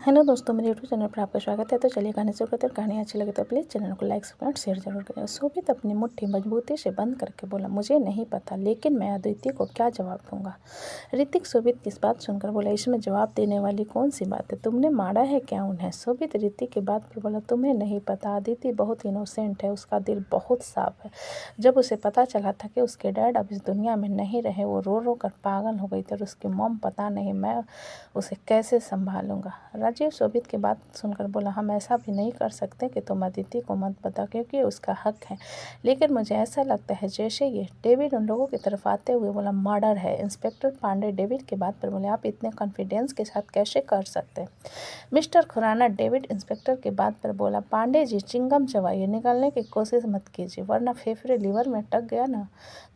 Hello दोस्तों, मेरे YouTube channel पर आपका स्वागत है। तो चलिए कहानी शुरू करते हैं। कहानी अच्छी लगे तो प्लीज़ चैनल को लाइक सब्सक्राइब शेयर जरूर करें। शोभित अपनी मुट्ठी मजबूती से बंद करके बोला, मुझे नहीं पता, लेकिन मैं अदिति को क्या जवाब दूंगा। ऋतिक शोभित की बात सुनकर बोला, इसमें जवाब देने वाली कौन सी बात है? तुमने मारा है क्या उन्हें? शोभित ऋतिक की बात पर बोला, तुम्हें नहीं पता, अदिति बहुत इनोसेंट है, उसका दिल बहुत साफ है। जब उसे पता चला था कि उसके डैड अब इस दुनिया में नहीं रहे, वो रो रो कर पागल हो गई थी। और उसकी मॉम, पता नहीं मैं उसे कैसे संभालूंगा। राजीव शोभित की बात सुनकर बोला, हम ऐसा भी नहीं कर सकते कि तुम अदिति को मत बताओ, क्योंकि उसका हक है। लेकिन मुझे ऐसा लगता है जैसे ये डेविड उन लोगों की तरफ आते हुए बोला, मर्डर है। इंस्पेक्टर पांडे डेविड की बात पर बोले, आप इतने कॉन्फिडेंस के साथ कैसे कर सकते हैं? मिस्टर खुराना डेविड इंस्पेक्टर की बात पर बोला, पांडे जी, चिंगम चबाइए, निकालने की कोशिश मत कीजिए, वरना फेफड़े लीवर में अटक गया ना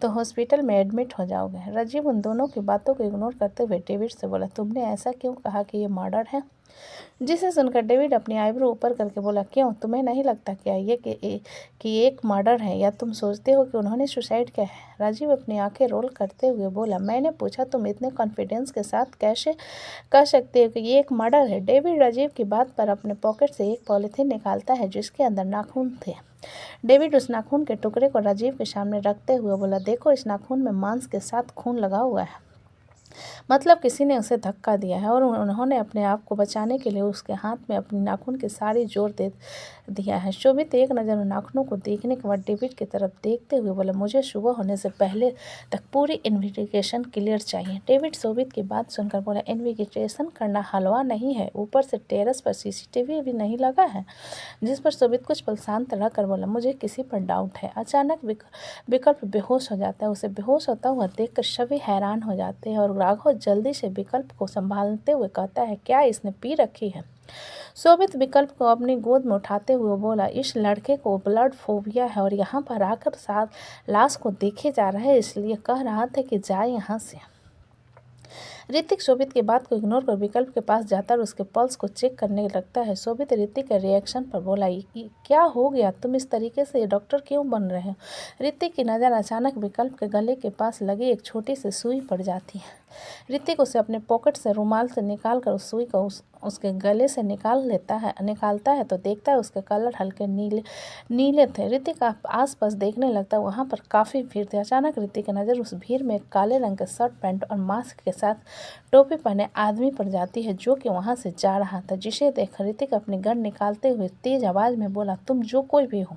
तो हॉस्पिटल में एडमिट हो जाओगे। राजीव उन दोनों की बातों को इग्नोर करते हुए डेविड से बोला, तुमने ऐसा क्यों कहा कि ये मर्डर है? जिसे सुनकर डेविड अपनी आईब्रो ऊपर करके बोला, क्यों, तुम्हें नहीं लगता क्या ये कि एक मर्डर है, या तुम सोचते हो कि उन्होंने सुसाइड किया है? राजीव अपनी आंखें रोल करते हुए बोला, मैंने पूछा तुम इतने कॉन्फिडेंस के साथ कैसे कह सकते हो कि ये एक मर्डर है? डेविड राजीव की बात पर अपने पॉकेट से एक पॉलिथीन निकालता है जिसके अंदर नाखून थे। डेविड उस नाखून के टुकड़े को राजीव के सामने रखते हुए बोला, देखो, इस नाखून में मांस के साथ खून लगा हुआ है, मतलब किसी ने उसे धक्का दिया है और उन्होंने अपने आप को बचाने के लिए उसके हाथ में अपनी नाखून की सारी जोर दे दिया है। शोभित एक नज़र नाखूनों को देखने के बाद डेविड की तरफ देखते हुए बोला, मुझे सुबह होने से पहले तक पूरी इन्वेस्टिगेशन क्लियर चाहिए। डेविड शोभित की बात सुनकर बोला, इन्वेस्टिगेशन करना हलवा नहीं है, ऊपर से टेरेस पर सीसीटीवी भी नहीं लगा है। जिस पर शोभित कुछ पल शांत रहकर बोला, मुझे किसी पर डाउट है। अचानक विकल्प बेहोश हो जाता है। उसे बेहोश होता हुआ देखकर सभी हैरान हो जाते हैं और राघव जल्दी से विकल्प को संभालते हुए कहता है, क्या इसने पी रखी है? शोभित विकल्प को अपनी गोद में उठाते हुए बोला, इस लड़के को ब्लड फोबिया है और यहाँ पर आकर साथ लाश को देखे जा रहा है, इसलिए कह रहा था कि जाए यहाँ से। ऋतिक शोभित की बात को इग्नोर कर विकल्प के पास जाता और उसके पल्स को चेक करने लगता है। शोभित ऋतिक के रिएक्शन पर बोला, क्या हो गया, तुम इस तरीके से डॉक्टर क्यों बन रहे हो? ऋतिक की नज़र अचानक विकल्प के गले के पास लगी एक छोटी सी सुई पड़ जाती है। ऋतिक उसे अपने पॉकेट से रुमाल से निकाल कर उस सुई को उसके गले से निकालता है तो देखता है उसके कलर हल्के नीले थे। ऋतिक आसपास देखने लगता है, वहाँ पर काफ़ी भीड़ थी। अचानक ऋतिक की नज़र उस भीड़ में एक काले रंग के शर्ट पैंट और मास्क के साथ टोपी पहने आदमी पर जाती है जो कि वहाँ से जा रहा था। जिसे देख ऋतिक अपनी गन निकालते हुए तेज आवाज़ में बोला, तुम जो कोई भी हो,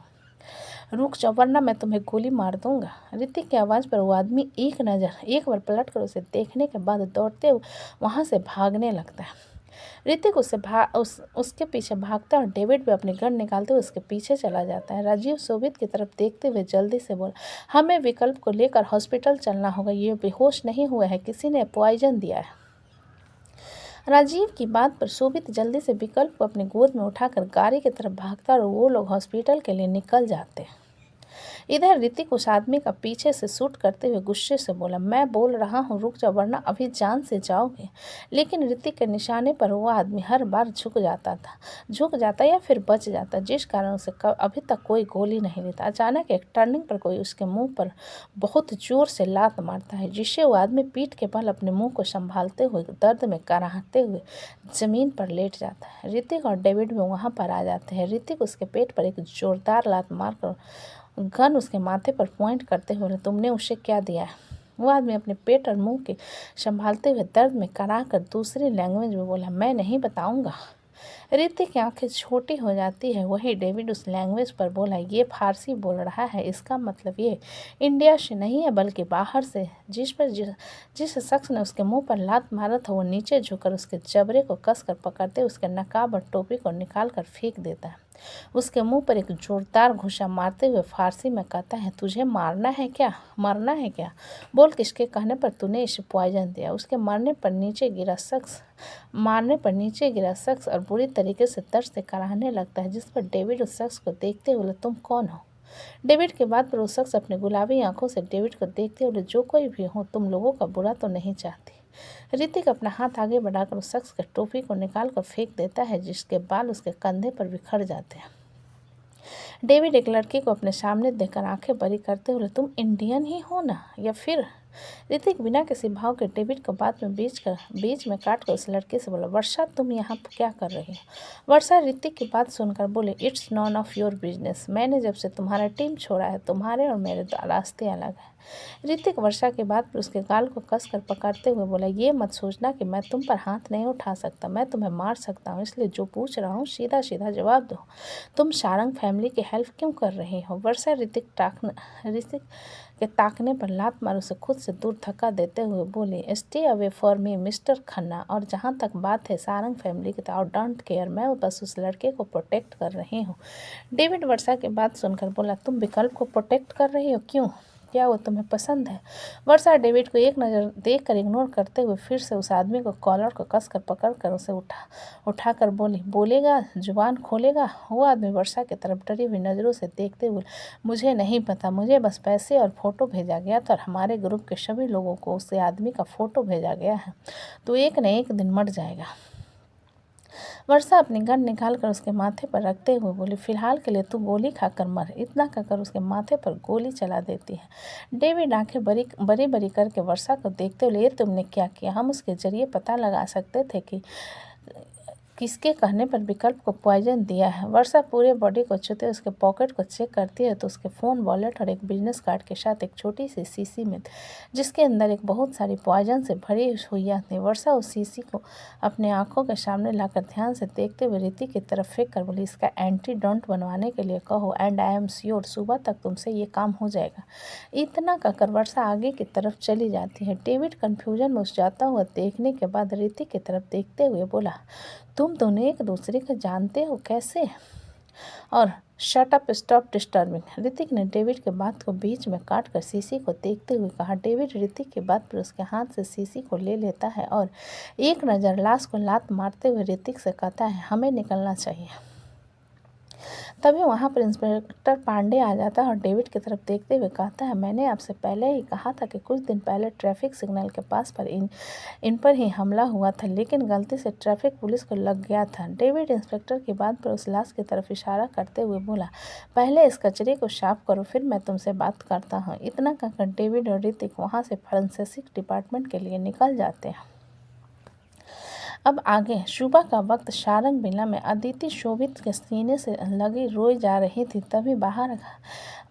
रुक जाओ वरना मैं तुम्हें गोली मार दूंगा। ऋतिक की आवाज़ पर वो आदमी एक बार पलट कर उसे देखने के बाद दौड़ते हुए वहाँ से भागने लगता है। ऋतिक उसके पीछे भागता है और डेविड भी अपनी गन निकालते हुए उसके पीछे चला जाता है। राजीव शोभित की तरफ देखते हुए जल्दी से बोला, हमें विकल्प को लेकर हॉस्पिटल चलना होगा, ये बेहोश नहीं हुआ है, किसी ने पॉइजन दिया है। राजीव की बात पर शोभित जल्दी से विकल्प को अपनी गोद में उठाकर गाड़ी की तरफ भागता और वो लोग हॉस्पिटल के लिए निकल जाते हैं। इधर ऋतिक उस आदमी का पीछे से शूट करते हुए गुस्से से बोला, मैं बोल रहा हूँ रुक जाओ वरना अभी जान से जाओगे। लेकिन ऋतिक के निशाने पर वो आदमी हर बार झुक जाता या फिर बच जाता, जिस कारण उसे अभी तक कोई गोली नहीं लेता। अचानक एक टर्निंग पर कोई उसके मुंह पर बहुत जोर से लात मारता है, जिससे वो आदमी पीठ के बल अपने मुंह को संभालते हुए दर्द में कराहते हुए जमीन पर लेट जाता है। ऋतिक और डेविड भी वहाँ पर आ जाते हैं। ऋतिक उसके पेट पर एक जोरदार लात मारकर गन उसके माथे पर पॉइंट करते हुए, तुमने उसे क्या दिया है? वो आदमी अपने पेट और मुंह के संभालते हुए दर्द में करा कर दूसरी लैंग्वेज में बोला, मैं नहीं बताऊंगा। ऋतिक की आंखें छोटी हो जाती है। वही डेविड उस लैंग्वेज पर बोला, ये फारसी बोल रहा है, इसका मतलब ये इंडिया से नहीं है बल्कि बाहर से। जिस शख्स ने उसके मुंह पर लात मारा था वो नीचे झुककर उसके जबड़े को कसकर पकड़ते उसके नकाब और टोपी को निकाल कर फेंक देता है। उसके मुंह पर एक जोरदार घूंसा मारते हुए फारसी में कहता है, तुझे मरना है क्या? बोल, किसके कहने पर तूने इसे पॉइजन दिया? उसके मारने पर नीचे गिरा शख्स और बुरी तरीके से दर्द से कराहने लगता है, जिस पर डेविड उस शख्स को देखते हुए, तुम कौन हो? डेविड के बाद पर उस शख्स अपने गुलाबी आंखों से डेविड को देखते हुए, जो कोई भी हो, तुम लोगों का बुरा तो नहीं चाहती। ऋतिक अपना हाथ आगे बढ़ाकर उस शख्स के टोपी को निकाल कर फेंक देता है, जिसके बाल उसके कंधे पर बिखर जाते हैं। डेविड एक लड़की को अपने सामने देखकर आंखें बड़ी करते हुए, तुम इंडियन ही हो ना, या फिर ऋतिक बिना किसी भाव के डेविड को बात में बीच में काट कर उस लड़के से बोला, वर्षा तुम यहाँ क्या कर रही हो? वर्षा ऋतिक की बात सुनकर बोले, it's none of your business. मैंने जब से तुम्हारा टीम छोड़ा है तुम्हारे और मेरे रास्ते अलग हैं। ऋतिक वर्षा के बाद पर उसके गाल को कसकर पकड़ते हुए बोला, ये मत सोचना कि मैं तुम पर हाथ नहीं उठा सकता, मैं तुम्हें मार सकता हूँ, इसलिए जो पूछ रहा हूँ सीधा सीधा जवाब दो। तुम सारंग फैमिली की हेल्प क्यों कर रही हो? वर्षा ऋतिक के ताकने पर लात मार उसे खुद से दूर धक्का देते हुए बोली, stay away for me mister Khanna. और जहाँ तक बात है सारंग फैमिली की, तो डोंट केयर, मैं बस उस लड़के को प्रोटेक्ट कर रही हूँ। डेविड वर्षा की बात सुनकर बोला, तुम विकल्प को प्रोटेक्ट कर रही हो, क्यों? क्या वो तुम्हें पसंद है? वर्षा डेविड को एक नज़र देखकर इग्नोर करते हुए फिर से उस आदमी को कॉलर को कसकर पकड़कर उसे उठाकर बोली, बोलेगा, जुबान खोलेगा? वो आदमी वर्षा की तरफ डरी हुई नज़रों से देखते हुए, मुझे नहीं पता, मुझे बस पैसे और फ़ोटो भेजा गया था और हमारे ग्रुप के सभी लोगों को उस आदमी का फ़ोटो भेजा गया है। तो एक न एक दिन मर जाएगा। वर्षा अपनी गन निकालकर उसके माथे पर रखते हुए बोली, फिलहाल के लिए तू गोली खाकर मर। इतना कहकर उसके माथे पर गोली चला देती है। डेविड आंखें बड़ी बड़ी करके वर्षा को देखते हुए, ये तुमने क्या किया? हम उसके जरिए पता लगा सकते थे कि किसके कहने पर विकल्प को पॉइजन दिया है। वर्षा पूरे बॉडी को छूते उसके पॉकेट को चेक करती है तो उसके फ़ोन, वॉलेट और एक बिजनेस कार्ड के साथ एक छोटी सी शीशी में जिसके अंदर एक बहुत सारी पॉइजन से भरी हुई थी। वर्षा उस शीशी को अपने आंखों के सामने लाकर ध्यान से देखते हुए ऋतिक की तरफ फेंक कर बोली, इसका एंटीडोट बनवाने के लिए कहो एंड आई एम श्योर सुबह तक तुमसे ये काम हो जाएगा। इतना कहकर वर्षा आगे की तरफ चली जाती है। डेविड कन्फ्यूजन में उस जाता हुआ देखने के बाद ऋतिक की तरफ देखते हुए बोला, तुम दोनों एक दूसरे को जानते हो कैसे? और shut up, stop disturbing. Hrithik ने डेविड के बात को बीच में काट कर शीशी को देखते हुए कहा। डेविड ऋतिक की बात पर उसके हाथ से शीशी को ले लेता है और एक नज़र लाश को लात मारते हुए ऋतिक से कहता है, हमें निकलना चाहिए। तभी वहाँ पर इंस्पेक्टर पांडे आ जाता है और डेविड की तरफ देखते हुए कहता है, मैंने आपसे पहले ही कहा था कि कुछ दिन पहले ट्रैफिक सिग्नल के पास पर इन पर ही हमला हुआ था, लेकिन गलती से ट्रैफिक पुलिस को लग गया था। डेविड इंस्पेक्टर की बात पर उस लाश की तरफ इशारा करते हुए बोला, पहले इस कचरे को साफ करो, फिर मैं तुमसे बात करता हूँ। इतना कहकर डेविड और ऋतिक वहाँ से फॉरेंसिक डिपार्टमेंट के लिए निकल जाते हैं। अब आगे सुबह का वक्त सारंग विला में अदिति शोभित के सीने से लगी रोई जा रही थी। तभी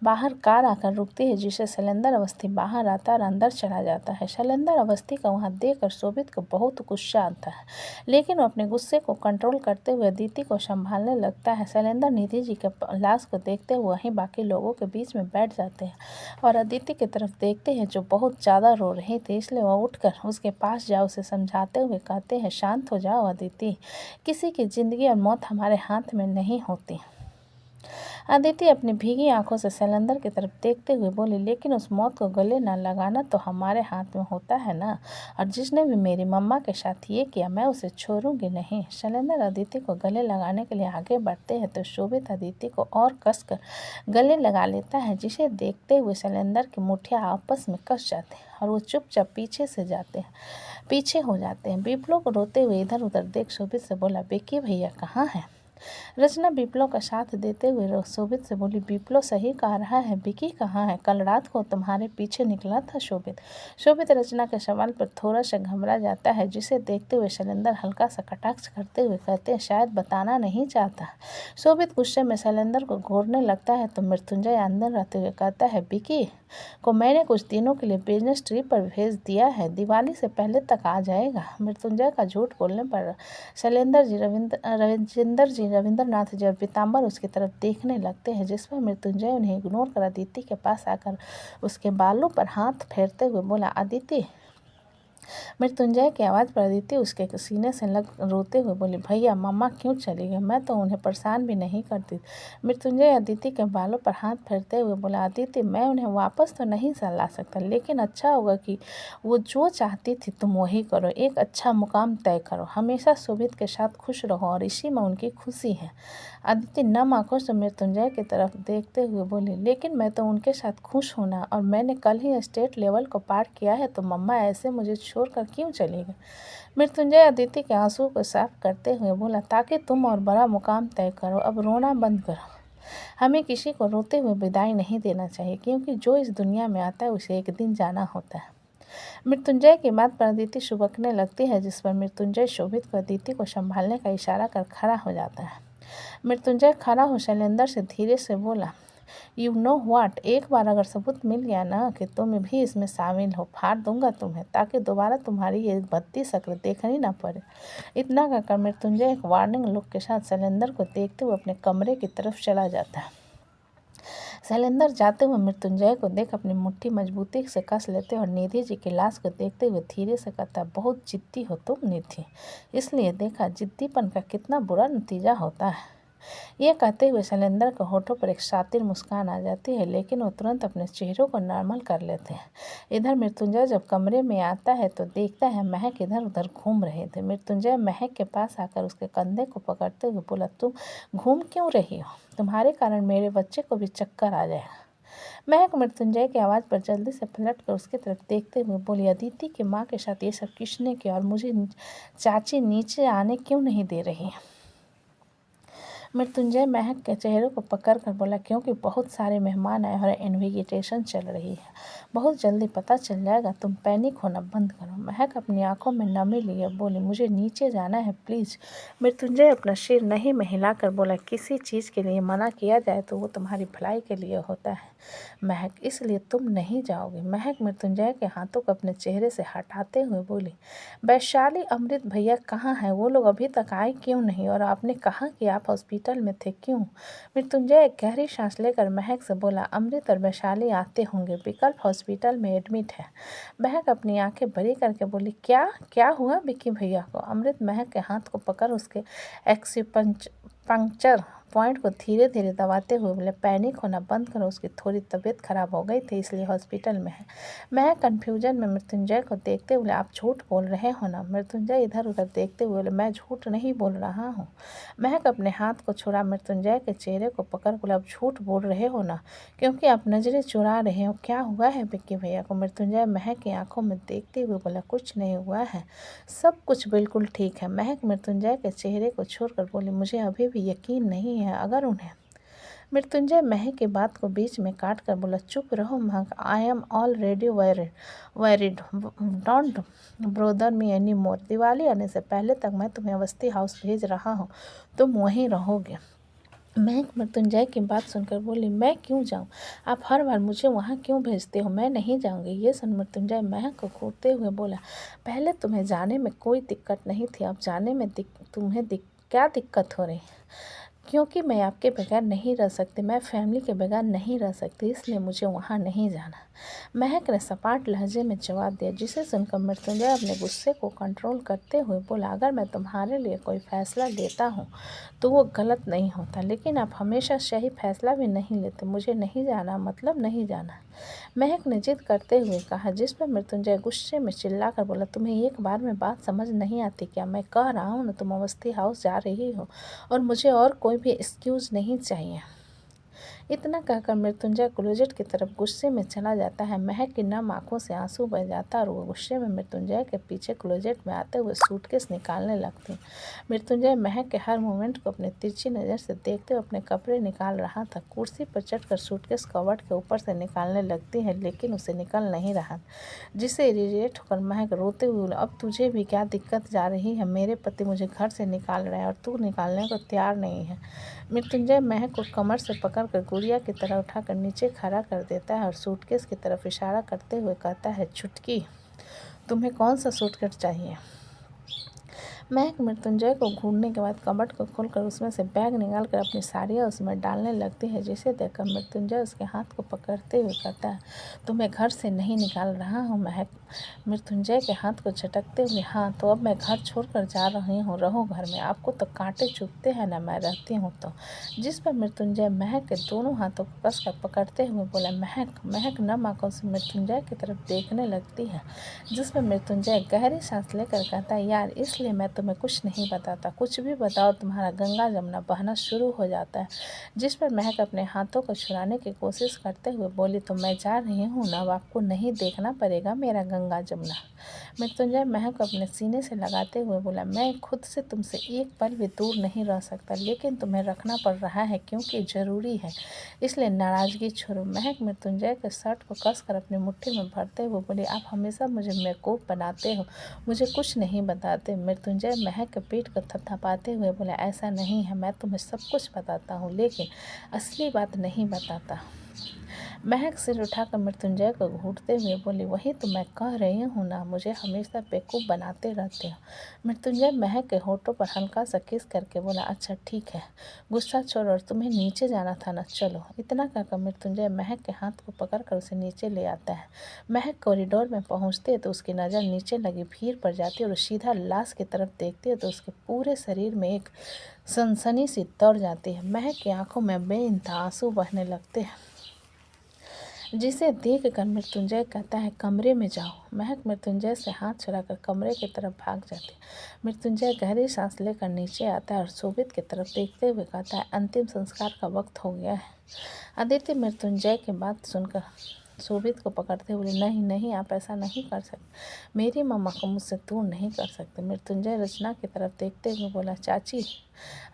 बाहर कार आकर रुकती है जिसे शैलेंद्र अवस्थी बाहर आता और अंदर चला जाता है। शैलेंद्र अवस्थी को वहां देखकर शोभित को बहुत गुस्सा आता है, लेकिन वो अपने गुस्से को कंट्रोल करते हुए अदिति को संभालने लगता है। शैलेंद्र निधि जी के लाश को देखते हुए वहीं बाकी लोगों के बीच में बैठ जाते हैं और अदिति की तरफ देखते हैं जो बहुत ज़्यादा रो रही थी, इसलिए वह उठकर उसके पास जा उसे समझाते हुए कहते हैं, शांत हो जाओ अदिति, किसी की ज़िंदगी और मौत हमारे हाथ में नहीं होती। अदिति अपनी भीगी आंखों से शैलेंद्र की तरफ देखते हुए बोली, लेकिन उस मौत को गले न लगाना तो हमारे हाथ में होता है ना, और जिसने भी मेरी मम्मा के साथ ये किया मैं उसे छोड़ूंगी नहीं। शैलेंद्र अदिति को गले लगाने के लिए आगे बढ़ते हैं तो शोभित अदिति को और कसकर गले लगा लेता है, जिसे देखते हुए शैलेंद्र की मुठ्ठियाँ आपस में कस जाते हैं और वो चुपचाप पीछे हो जाते हैं। विप्लो को रोते हुए इधर उधर देख शोभित से बोला, बेकी भैया कहाँ हैं? रचना विप्लो का साथ देते हुए शोभित से बोली, विप्लो सही कह रहा है, विकी कहाँ है? कल रात को तुम्हारे पीछे निकला था शोभित रचना के सवाल पर थोड़ा सा घबरा जाता है, जिसे देखते हुए शैलेंद्र हल्का सा कटाक्ष करते हुए कहते हैं, शायद बताना नहीं चाहता। शोभित गुस्से में शैलेंद्र को घूरने लगता है तो मृत्युंजय अंदर रहते हुए कहता है, विकी को मैंने कुछ दिनों के लिए बिजनेस ट्रिप पर भेज दिया है, दिवाली से पहले तक आ जाएगा। मृत्युंजय का झूठ बोलने पर शैलेंद्र जी रविंद्रनाथ जी और पीताम्बर उसकी तरफ देखने लगते हैं, जिस पर मृत्युंजय उन्हें इग्नोर कर अदिति के पास आकर उसके बालों पर हाथ फेरते हुए बोला, अदिति। मृत्युंजय की आवाज़ पर अदिति उसके सीने से लग रोते हुए बोली, भैया मम्मा क्यों चली गई? मैं तो उन्हें परेशान भी नहीं करती। मृत्युंजय अदिति के बालों पर हाथ फेरते हुए बोला, अदिति मैं उन्हें वापस तो नहीं ला सकता, लेकिन अच्छा होगा कि वो जो चाहती थी तुम वही करो, एक अच्छा मुकाम तय करो, हमेशा शोभित के साथ खुश रहो और इसी में उनकी खुशी है। अदिति नम आंखों से मृत्युंजय की तरफ देखते हुए बोली, लेकिन मैं तो उनके साथ खुश होना, और मैंने कल ही स्टेट लेवल को पार किया है, तो मम्मा ऐसे मुझे छोड़कर क्यों चली गई? मृत्युंजय अदिति के आंसू को साफ करते हुए बोला, ताकि तुम और बड़ा मुकाम तय करो, अब रोना बंद करो। हमें किसी को रोते हुए विदाई नहीं देना चाहिए, क्योंकि जो इस दुनिया में आता है उसे एक दिन जाना होता है। मृत्युंजय की बात पर अदिति सुबकने लगती है, जिस पर मृत्युंजय शोभित को अदिति को संभालने का इशारा कर खड़ा हो जाता है। मृत्युंजय खड़ा हो शैलेंद्र से धीरे से बोला, यू नो व्हाट, एक बार अगर सबूत मिल गया ना कि तुम भी इसमें शामिल हो, फाड़ दूंगा तुम्हें, ताकि दोबारा तुम्हारी ये भद्दी शक्ल देखनी ना पड़े। इतना कहकर मृत्युंजय एक वार्निंग लुक के साथ शैलेंद्र को देखते हुए अपने कमरे की तरफ चला जाता है। शैलेंद्र जाते हुए मृत्युंजय को देख अपनी मुट्ठी मजबूती से कस लेते और निधि जी की लाश को देखते हुए धीरे से कहता, बहुत जिद्दी हो तुम निधि, इसलिए देखा जिद्दीपन का कितना बुरा नतीजा होता है। ये कहते हुए शैलेंद्र के होठों पर एक शातिर मुस्कान आ जाती है, लेकिन वो तुरंत अपने चेहरों को नॉर्मल कर लेते हैं। इधर मृत्युंजय जब कमरे में आता है तो देखता है महक इधर उधर घूम रहे थे। मृत्युंजय महक के पास आकर उसके कंधे को पकड़ते हुए बोला, तुम घूम क्यों रही हो? तुम्हारे कारण मेरे बच्चे को भी चक्कर आ जाएगा। महक मृत्युंजय की आवाज़ पर जल्दी से पलट कर उसकी तरफ देखते हुए बोली, अदिति की माँ के साथ ये सब किसने किया और मुझे चाची नीचे आने क्यों नहीं दे रही है? मृत्युंजय महक के चेहरे को पकड़कर बोला, क्योंकि बहुत सारे मेहमान आए और इन्विटेशन चल रही है, बहुत जल्दी पता चल जाएगा, तुम पैनिक होना बंद करो। महक अपनी आंखों में नमी लिए बोली, मुझे नीचे जाना है प्लीज़। मृत्युंजय अपना सिर नहीं में हिलाकर बोला, किसी चीज़ के लिए मना किया जाए तो वो तुम्हारी भलाई के लिए होता है महक, इसलिए तुम नहीं जाओगी। महक मृत्युंजय के हाथों को अपने चेहरे से हटाते हुए बोली, वैशाली अमृत भैया कहाँ हैं? वो लोग अभी तक आए क्यों नहीं? और आपने कहा कि आप हॉस्पिटल में थे, क्यों? मृत्युंजय एक गहरी सांस लेकर महक से बोला, अमृत और वैशाली आते होंगे, विकल्प हॉस्पिटल में एडमिट है। महक अपनी आंखें बड़ी करके बोली, क्या क्या हुआ विक्की भैया को? अमृत महक के हाथ को पकड़ उसके एक्यूपंक्चर पॉइंट को धीरे धीरे दबाते हुए बोले, पैनिक होना बंद करो, उसकी थोड़ी तबीयत खराब हो गई थी इसलिए हॉस्पिटल में है। मैं कन्फ्यूजन में मृत्युंजय को देखते हुए, आप झूठ बोल रहे हो ना? मृत्युंजय इधर उधर देखते हुए बोले, मैं झूठ नहीं बोल रहा हूँ। महक अपने हाथ को छुड़ा मृत्युंजय के चेहरे को पकड़ बोले, आप झूठ बोल रहे हो ना, क्योंकि आप नजरें चुरा रहे हो। क्या हुआ है विक्की भैया को? मृत्युंजय महक की आंखों में देखते हुए बोला, कुछ नहीं हुआ है, सब कुछ बिल्कुल ठीक है। महक मृत्युंजय के चेहरे को छोड़कर बोली, मुझे अभी भी यकीन नहीं है। अगर उन्हें मृत्युंजय महक की बात को बीच में काट कर बोला, चुप रहो महक, I am already varied, don't brother me any more. Diwali आने से पहले तक मैं तुम्हें अवस्थी हाउस भेज रहा हूँ, तुम वहीं रहोगे। महक मृत्युंजय की बात सुनकर बोली, मैं क्यों जाऊं? आप हर बार मुझे वहां क्यों भेजते हो? मैं नहीं जाऊंगी। ये सुन मृत्युंजय महक को घूरते हुए बोला, पहले तुम्हें जाने में कोई दिक्कत नहीं थी, अब जाने में तुम्हें क्या दिक्कत हो रही? क्योंकि मैं आपके बगैर नहीं रह सकती, मैं फैमिली के बगैर नहीं रह सकती, इसलिए मुझे वहाँ नहीं जाना। महक ने सपाट लहजे में जवाब दिया, जिसे सुनकर मृत्युंजय अपने गुस्से को कंट्रोल करते हुए बोला, अगर मैं तुम्हारे लिए कोई फैसला लेता हूँ तो वो गलत नहीं होता, लेकिन आप हमेशा सही फैसला भी नहीं लेते। मुझे नहीं जाना मतलब नहीं जाना। महक ने जिद करते हुए कहा, जिस पर मृत्युंजय गुस्से में चिल्लाकर बोला, तुम्हें एक बार में बात समझ नहीं आती क्या? मैं कह रहा हूँ ना, तुम अवस्थी हाउस जा रही हो और मुझे और कोई भी एक्सक्यूज़ नहीं चाहिए। इतना कहकर मृत्युंजय क्लोजेट की तरफ गुस्से में चला जाता है। महक की नम आंखों से आंसू बह जाता और वो गुस्से में मृत्युंजय के पीछे क्लोजेट में आते हुए सूटकेस निकालने लगती। मृत्युंजय महक के हर मूवमेंट को अपनी तिरछी नज़र से देखते हुए अपने कपड़े निकाल रहा था। कुर्सी पर चढ़कर सूटकेस कवर्ड के ऊपर से निकालने लगती है, लेकिन उसे निकल नहीं रहा, जिसे इरिटेट होकर महक रोते हुए बोली, अब तुझे भी क्या दिक्कत जा रही है? मेरे पति मुझे घर से निकाल रहे हैं और तू निकालने को तैयार नहीं है। मृत्युंजय महक को कमर से पकड़कर गुड़िया की तरह उठाकर नीचे खड़ा कर देता है और सूटकेस की तरफ इशारा करते हुए कहता है, छुटकी, तुम्हें कौन सा सूटकेस चाहिए? महक मृत्युंजय को घूरने के बाद कबर्ड को खोलकर उसमें से बैग निकालकर अपनी साड़ियाँ उसमें डालने लगती है, जिसे देखकर मृत्युंजय उसके हाथ को पकड़ते हुए कहता है, तुम्हें घर से नहीं निकाल रहा हूँ। महक मृत्युंजय के हाथ को झटकते हुए, हाँ तो अब मैं घर छोड़कर जा रही हूँ, रहो घर में, आपको तो कांटे चुभते हैं ना, मैं रहती हूँ तो। जिस पर मृत्युंजय महक के दोनों हाथों को कसकर पकड़ते हुए बोला, महक नम आंखों से मृत्युंजय की तरफ देखने लगती है, जिस पर मृत्युंजय गहरी सांस लेकर कहता है, यार इसलिए मैं तुम्हें कुछ नहीं बताता, कुछ भी बताओ तुम्हारा गंगा जमुना बहना शुरू हो जाता है। जिस पर महक अपने हाथों को छुड़ाने की कोशिश करते हुए बोली, तो मैं जा रही हूँ ना, अब आपको नहीं देखना पड़ेगा मेरा गंगा जमुना। मृत्युंजय महक अपने सीने से लगाते हुए बोला, मैं खुद से तुमसे एक पल भी दूर नहीं रह सकता, लेकिन तुम्हें रखना पड़ रहा है क्योंकि ज़रूरी है, इसलिए नाराज़गी छोड़ो। महक मृत्युंजय के शर्ट को कसकर अपनी मुट्ठी में भरते हुए बोली, आप हमेशा मुझे बेवकूफ़ बनाते हो, मुझे कुछ नहीं बताते। मृत्युंजय महक के पीठ को थपथपाते हुए बोला, ऐसा नहीं है, मैं तुम्हें सब कुछ बताता हूँ, लेकिन असली बात नहीं बताता। महक सिर उठाकर मृत्युंजय को घूरते हुए बोली, वही तो मैं कह रही हूँ ना, मुझे हमेशा बेवकूफ़ बनाते रहते हो। मृत्युंजय महक के होठों पर हल्का सा किस करके बोला, अच्छा ठीक है, गुस्सा छोड़ो और तुम्हें नीचे जाना था ना, चलो। इतना कहकर मृत्युंजय महक के हाथ को पकड़कर उसे नीचे ले आता है। महक कॉरिडोर में पहुँचते तो उसकी नज़र नीचे लगी भीड़ पर जाती है और सीधा लाश की तरफ देखती है तो उसके पूरे शरीर में एक सनसनी सी दौड़ जाती है। महक की आंखों में बेइंतहा आंसू बहने लगते हैं, जिसे देख कर मृत्युंजय कहता है, कमरे में जाओ। महक मृत्युंजय से हाथ छुड़ाकर कमरे की तरफ भाग जाती है। मृत्युंजय गहरी सांस लेकर नीचे आता है और शोभित की तरफ देखते हुए कहता है, अंतिम संस्कार का वक्त हो गया है। आदित्य मृत्युंजय की बात सुनकर शोभित को पकड़ते हुए, नहीं नहीं, आप ऐसा नहीं कर सकते, मेरी मम्मा को मुझसे दूर नहीं कर सकते। मृत्युंजय रचना की तरफ देखते हुए बोला, चाची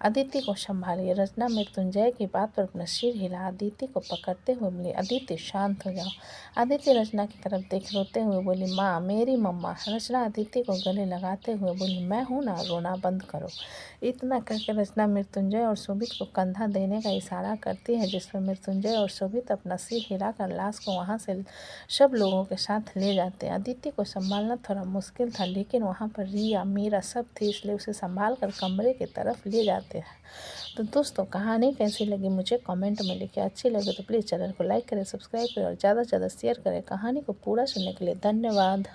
अदिति को संभालिए। रचना मृत्युंजय की बात पर अपना सिर हिला अदिति को पकड़ते हुए बोली, अदिति शांत हो जाओ। अदिति रचना की तरफ देख रोते हुए बोली, माँ मेरी मम्मा। रचना अदिति को गले लगाते हुए बोली, मैं हूँ ना, रोना बंद करो। इतना कहकर रचना मृत्युंजय और शोभित को कंधा देने का इशारा करती है, जिस पर मृत्युंजय और शोभित अपना सिर हिलाकर लाश को वहाँ से सब लोगों के साथ ले जाते हैं। अदिति को संभालना थोड़ा मुश्किल था, लेकिन वहाँ पर रिया मीरा सब थी, इसलिए उसे संभाल कर कमरे की तरफ ले जाते हैं। तो दोस्तों, कहानी कैसी लगी मुझे कमेंट में लिखिए। अच्छी लगे तो प्लीज़ चैनल को लाइक करें, सब्सक्राइब करें और ज़्यादा से ज़्यादा शेयर करें। कहानी को पूरा सुनने के लिए धन्यवाद।